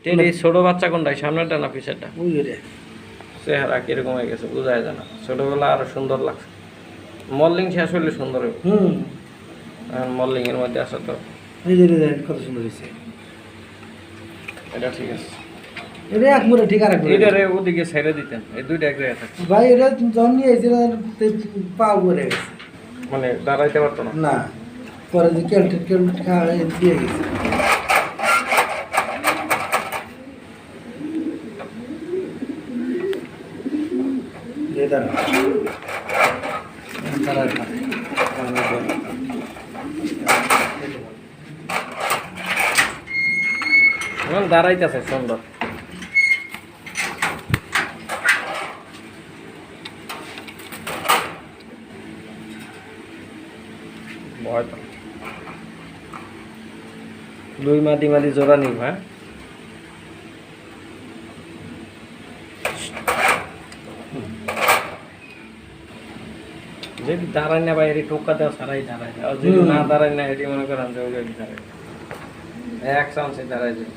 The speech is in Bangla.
টেডি ছোট বাচ্চা কোনটা সামনেটা না পিছেরটা ওই রে চেহারা কিরকম হয়ে গেছে বোঝাই যায় না ছোটবেলা আরো সুন্দর লাগছে মল্লিং শেষ হইলে সুন্দর হবে মল্লিং এর মধ্যে আসা তো এই যে রে কত সুন্দর হয়েছে এটা ঠিক আছে এটা এক মুড়ে ঠিক আর এটা রে ওদিকে ছেড়ে দিতেন এই দুইটা এক জায়গায় থাকে ভাই এটা যখন নিয়ে এসে পাও করে গেছে মানে দাঁড়াইতে পারতো না না পরে যে ক্যালটেট খাওয়া দিয়ে গেছে এখন দাঁড়াইতেছে সুন্দর ভয় তো দুই মাদি মাদি জোড়া নিব হ্যাঁ যদি দাঁড়ায় না বাইরে টোকা দেওয়া সারাই দাঁড়ায় আর যদি না দাঁড়ায় না এটি মনে করেন যে ওই দাঁড়ায় এক চান্সে দাঁড়ায় যায়